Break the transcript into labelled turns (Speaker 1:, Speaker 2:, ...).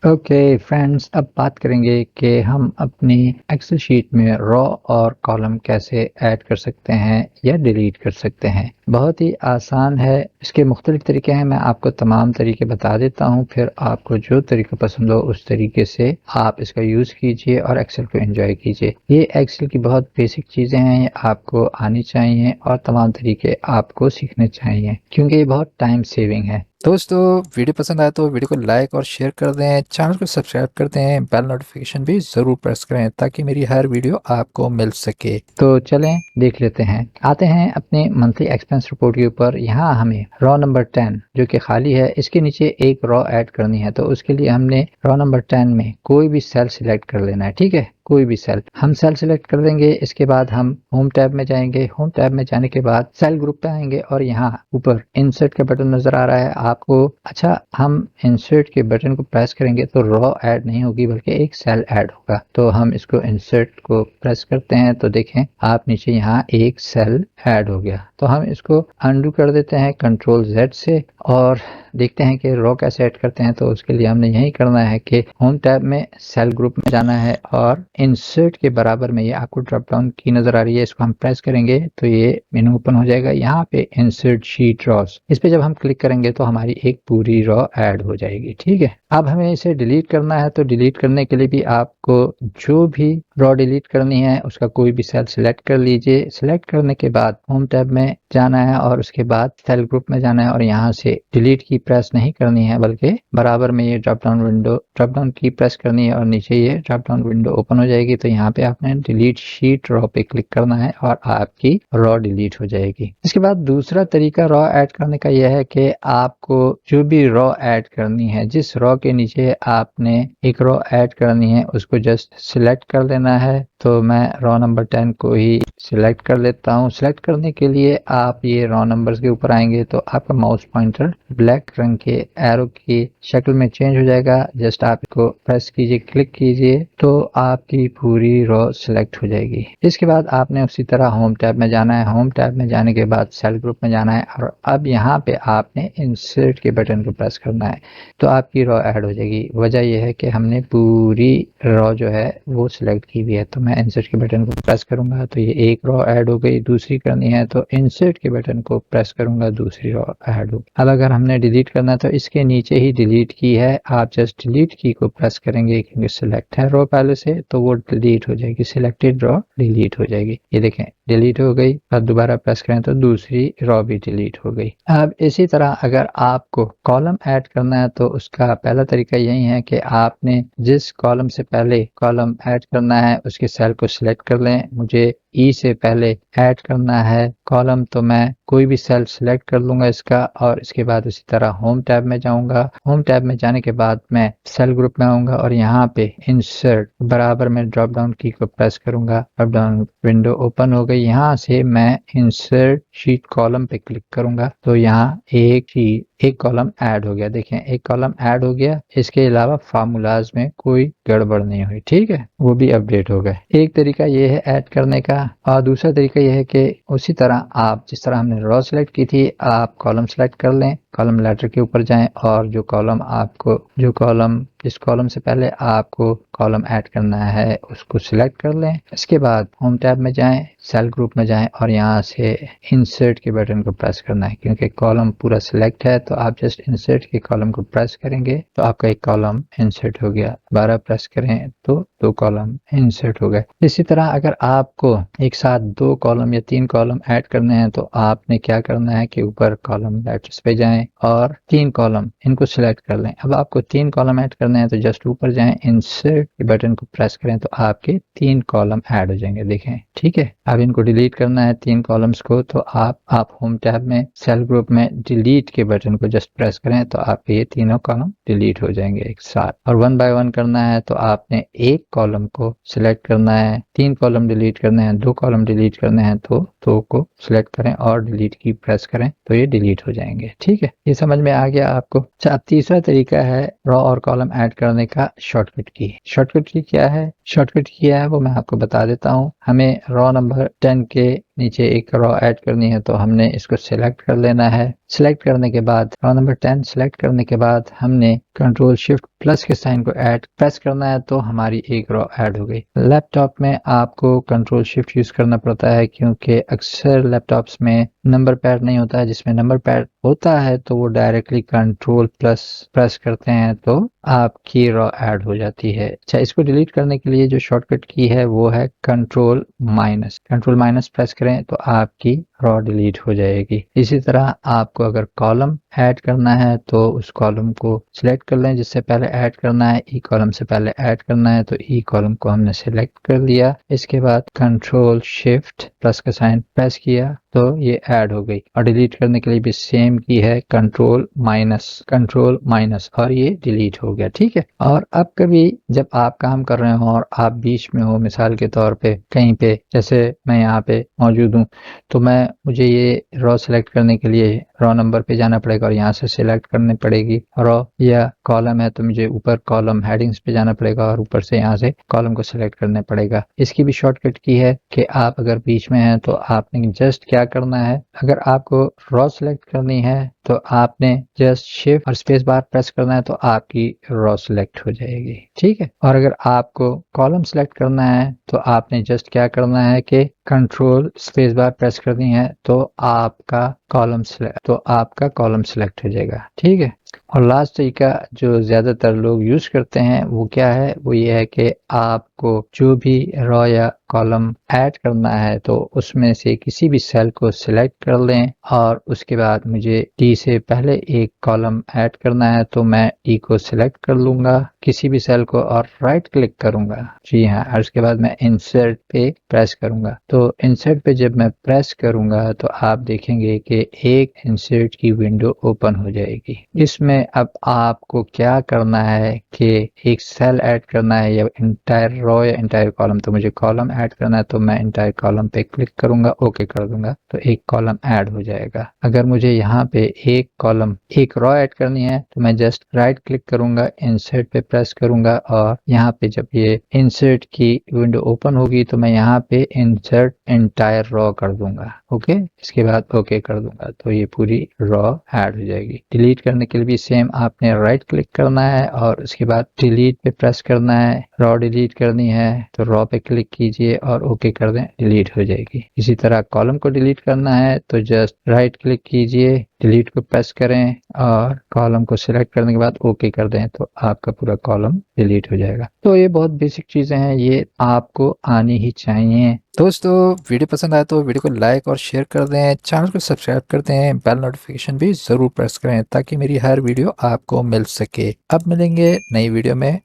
Speaker 1: Okay friends, अब बात करेंगे कि हम अपनी एक्सेल शीट में रो और कॉलम कैसे ऐड कर सकते हैं या डिलीट कर सकते हैं। बहुत ही आसान है। इसके मुख्तलिफ तरीके हैं, मैं आपको तमाम तरीके बता देता हूं, फिर आपको जो तरीका पसंद हो उस तरीके से आप इसका यूज़ कीजिए और एक्सेल को एंजॉय कीजिए। ये एक्सेल की बहुत बेसिक चीज़ें हैं, ये आपको आनी चाहिए और तमाम तरीके आपको सीखने चाहिए क्योंकि ये बहुत टाइम सेविंग है। दोस्तों, वीडियो पसंद आए तो वीडियो को लाइक और शेयर कर दें, चैनल को सब्सक्राइब कर दें, बेल नोटिफिकेशन भी ज़रूर प्रेस करें ताकि मेरी हर वीडियो आपको मिल सके। तो चलें देख लेते हैं। आते हैं अपने मंथली एक्सपेंस रिपोर्ट के ऊपर। यहाँ हमें रॉ नंबर 10 जो कि खाली है, इसके नीचे एक रॉ ऐड करनी है। तो उसके लिए हमने रॉ नंबर 10 में कोई भी सेल सिलेक्ट कर लेना है। ठीक है, कोई भी सेल हम सेल सिलेक्ट कर देंगे। इसके बाद हम होम टैब में जाएंगे। होम टैब में जाने के बाद सेल ग्रुप पे आएंगे और यहाँ ऊपर इंसर्ट का बटन नजर आ रहा है आपको। अच्छा, हम इंसर्ट के बटन को प्रेस करेंगे तो रॉ ऐड नहीं होगी बल्कि एक सेल ऐड होगा। तो हम इसको इंसर्ट को प्रेस करते हैं तो देखें आप नीचे यहाँ एक सेल ऐड हो गया। तो हम इसको अनडू कर देते हैं कंट्रोल Z से और देखते हैं कि रॉ कैसे ऐड करते हैं। तो उसके लिए हमने यही करना है कि होम टैब में सेल ग्रुप में जाना है और इंसर्ट के बराबर में ये आपको ड्रॉप डाउन की नजर आ रही है, इसको हम प्रेस करेंगे तो ये मेनू ओपन हो जाएगा। यहाँ पे इंसर्ट शीट रॉस, इस पे जब हम क्लिक करेंगे तो हमारी एक पूरी रॉ ऐड हो जाएगी। ठीक है, अब हमें इसे डिलीट करना है। तो डिलीट करने के लिए भी आपको जो भी रॉ डिलीट करनी है उसका कोई भी सेल सिलेक्ट कर लीजिए। सिलेक्ट करने के बाद होम टैब में जाना है और उसके बाद सेल ग्रुप में जाना है और यहाँ से डिलीट की प्रेस नहीं करनी है बल्कि बराबर में ये ड्रॉप डाउन की प्रेस करनी है और नीचे ये ड्रॉप डाउन विंडो ओपन हो जाएगी। तो यहाँ पे आपने डिलीट शीट रॉ पे क्लिक करना है और आपकी रॉ डिलीट हो जाएगी। इसके बाद दूसरा तरीका रॉ ऐड करने का यह है कि आपको जो भी रॉ ऐड करनी है, जिस रॉ के नीचे आपने एक रॉ ऐड करनी है उसको जस्ट सिलेक्ट कर लेना है। तो मैं रॉ नंबर 10 को ही सिलेक्ट कर लेता हूँ। सिलेक्ट करने के लिए आप ये रॉ नंबर्स के ऊपर आएंगे तो आपका माउस पॉइंटर ब्लैक रंग के एरो की शक्ल में चेंज हो जाएगा। जस्ट आप इसको प्रेस कीजिए, क्लिक कीजिए तो आपकी पूरी रॉ सिलेक्ट हो जाएगी। इसके बाद आपने उसी तरह होम टैब में जाना है। होम टैब में जाने के बाद सेल ग्रुप में जाना है और अब यहाँ पे आपने इंसर्ट के बटन को प्रेस करना है तो आपकी रॉ ऐड हो जाएगी। वजह यह है कि हमने पूरी रॉ जो है वो सिलेक्ट की हुई है। तो मैं इंसर्ट के बटन को प्रेस करूंगा तो ये एक रॉ ऐड हो गई। दूसरी करनी है तो इंसर्ट के बटन को प्रेस करूंगा, दूसरी रॉ ऐड हो। अब अगर हमने डिलीट करना है तो इसके नीचे ही डिलीट की है, आप जस्ट डिलीट की को प्रेस करेंगे क्योंकि सिलेक्ट है रॉ पहले से तो वो डिलीट हो जाएगी। सिलेक्टेड रॉ डिलीट हो जाएगी। ये देखें डिलीट हो गई। अब दोबारा प्रेस करें तो दूसरी रॉ भी डिलीट हो गई। अब इसी तरह अगर आपको कॉलम ऐड करना है तो उसका पहला तरीका यही है कि आपने जिस कॉलम से पहले कॉलम ऐड करना है उसके सेल को सिलेक्ट कर लें। मुझे ई से पहले ऐड करना है कॉलम तो मैं कोई भी सेल सिलेक्ट कर लूंगा इसका और इसके बाद उसी तरह होम टैब में जाऊंगा। होम टैब में जाने के बाद मैं सेल ग्रुप में आऊंगा और यहाँ पे इंसर्ट बराबर में ड्रॉप डाउन की को प्रेस करूंगा। ड्रॉप डाउन विंडो ओपन हो गई। यहाँ से मैं इंसर्ट शीट कॉलम पे क्लिक करूंगा तो यहाँ एक कॉलम ऐड हो गया। देखें एक कॉलम ऐड हो गया। इसके अलावा फार्मूलाज में कोई गड़बड़ नहीं हुई। ठीक है, वो भी अपडेट हो गए। एक तरीका ये है ऐड करने का और दूसरा तरीका यह है कि उसी तरह आप जिस तरह हमने रॉ सिलेक्ट की थी आप कॉलम सिलेक्ट कर लें। कॉलम लेटर के ऊपर जाएं और जिस कॉलम से पहले आपको कॉलम ऐड करना है उसको सिलेक्ट कर लें। इसके बाद होम टैब में जाएं, सेल ग्रुप में जाएं और यहाँ से इंसर्ट के बटन को प्रेस करना है क्योंकि कॉलम पूरा सिलेक्ट है। तो आप जस्ट इंसर्ट के कॉलम को प्रेस करेंगे तो आपका एक कॉलम इंसर्ट हो गया। दोबारा प्रेस करें तो दो कॉलम इंसर्ट हो गए। इसी तरह अगर आपको एक साथ दो कॉलम या तीन कॉलम ऐड करने हैं तो आपने क्या करना है कि ऊपर कॉलम लेटर्स पे जाएं और तीन कॉलम इनको सिलेक्ट कर लें। अब आपको तीन कॉलम ऐड करने हैं तो जस्ट ऊपर जाएं, इंसर्ट के बटन को प्रेस करें तो आपके तीन कॉलम ऐड हो जाएंगे। देखें ठीक है। अब इनको डिलीट करना है तीन कॉलम्स को तो आप होम टैब में सेल ग्रुप में डिलीट के बटन को जस्ट प्रेस करें तो आपके ये तीनों कॉलम डिलीट हो जाएंगे एक साथ। और वन बाय वन करना है तो आपने एक कॉलम को सिलेक्ट करना है, तीन कॉलम डिलीट करने हैं, दो कॉलम डिलीट करने हैं तो दो को सिलेक्ट करें और डिलीट की प्रेस करें तो ये डिलीट हो जाएंगे। ठीक है, ये समझ में आ गया आपको। अच्छा, अब तीसरा तरीका है रॉ और कॉलम ऐड करने का शॉर्टकट की। शॉर्टकट की क्या है शॉर्टकट किया है वो मैं आपको बता देता हूँ। हमें रॉ नंबर 10 के नीचे एक रॉ ऐड करनी है, तो हमने इसको सिलेक्ट कर लेना है। सिलेक्ट करने के बाद रॉ नंबर 10 सिलेक्ट करने के बाद हमने कंट्रोल शिफ्ट प्लस के साइन को ऐड प्रेस करना है, तो हमारी एक रॉ ऐड हो गई। लैपटॉप में आपको कंट्रोल शिफ्ट यूज करना पड़ता है, क्योंकि अक्सर लैपटॉप्स में नंबर पैड नहीं होता है। जिसमें नंबर पैड होता है तो वो डायरेक्टली कंट्रोल प्लस प्रेस करते हैं तो आपकी रॉ ऐड हो जाती है। अच्छा, इसको डिलीट करने के लिए जो शॉर्टकट की है वो है कंट्रोल माइनस प्रेस करें तो आपकी रॉ डिलीट हो जाएगी। इसी तरह आपको अगर कॉलम ऐड करना है तो उस कॉलम को सिलेक्ट कर लें। जिससे पहले ऐड करना है ई कॉलम से पहले ऐड करना है, तो ई कॉलम को हमने सिलेक्ट कर लिया। इसके बाद कंट्रोल शिफ्ट प्लस का साइन प्रेस किया तो ये ऐड हो गई। और डिलीट करने के लिए भी सेम की है कंट्रोल माइनस और ये डिलीट हो गया। ठीक है। और अब कभी जब आप काम कर रहे हो और आप बीच में हो, मिसाल के तौर पे कहीं पे, जैसे मैं यहाँ पे मौजूद हूँ, तो मुझे ये रॉ सिलेक्ट करने के लिए रॉ नंबर पे जाना पड़ेगा और यहाँ से सिलेक्ट करनी पड़ेगी रॉ, या कॉलम है तो मुझे ऊपर कॉलम हेडिंग्स पे जाना पड़ेगा और ऊपर से यहाँ से कॉलम को सिलेक्ट करना पड़ेगा। इसकी भी शॉर्टकट की है कि आप अगर बीच में हैं तो आपने जस्ट क्या करना है, अगर आपको रॉ सिलेक्ट करनी है तो आपने जस्ट शिफ्ट और स्पेस बार प्रेस करना है तो आपकी रॉ सिलेक्ट हो जाएगी। ठीक है। और अगर आपको कॉलम सिलेक्ट करना है तो आपने जस्ट क्या करना है कि कंट्रोल स्पेस बार प्रेस करनी है तो आपका कॉलम सिलेक्ट हो जाएगा। ठीक है। और लास्ट तरीका जो ज्यादातर लोग यूज करते हैं वो क्या है, वो ये है कि आपको जो भी रॉ या कॉलम ऐड करना है तो उसमें से किसी भी सेल को सिलेक्ट कर लें और उसके बाद मुझे डी से पहले एक कॉलम ऐड करना है तो मैं डी को सिलेक्ट कर लूंगा किसी भी सेल को और राइट क्लिक करूंगा। जी हाँ। और उसके बाद मैं इंसर्ट पे प्रेस करूंगा। तो इंसर्ट पे जब मैं प्रेस करूंगा तो आप देखेंगे कि एक इंसर्ट की विंडो ओपन हो जाएगी। इसमें अब आपको क्या करना है कि एक सेल ऐड करना है या इंटायर रॉ या इंटायर कॉलम। तो मुझे कॉलम ऐड करना है तो मैं इंटायर कॉलम पे क्लिक करूंगा, ओके कर दूंगा, तो एक कॉलम ऐड हो जाएगा। अगर मुझे यहाँ पे एक रॉ ऐड करनी है तो मैं जस्ट राइट क्लिक करूंगा, इंसर्ट पे प्रेस करूंगा और यहाँ पे जब ये इंसर्ट की विंडो ओपन होगी तो मैं यहाँ पे इंसर्ट इंटायर रॉ कर दूंगा। ओके। इसके बाद ओके कर दूंगा तो ये पूरी रॉ ऐड हो जाएगी। डिलीट करने के लिए भी सेम आपने राइट क्लिक करना है और उसके बाद डिलीट पे प्रेस करना है। रॉ डिलीट करनी है तो रॉ पे क्लिक कीजिए और ओके कर दें, डिलीट हो जाएगी। इसी तरह कॉलम को डिलीट करना है तो जस्ट राइट क्लिक कीजिए, डिलीट को प्रेस करें और कॉलम को सिलेक्ट करने के बाद ओके कर दें तो आपका पूरा कॉलम डिलीट हो जाएगा। तो ये बहुत बेसिक चीजें हैं, ये आपको आनी ही चाहिए। दोस्तों वीडियो पसंद आए तो वीडियो को लाइक और शेयर कर दें, चैनल को सब्सक्राइब कर दें, बेल नोटिफिकेशन भी जरूर प्रेस करें ताकि मेरी हर वीडियो आपको मिल सके। अब मिलेंगे नई वीडियो में।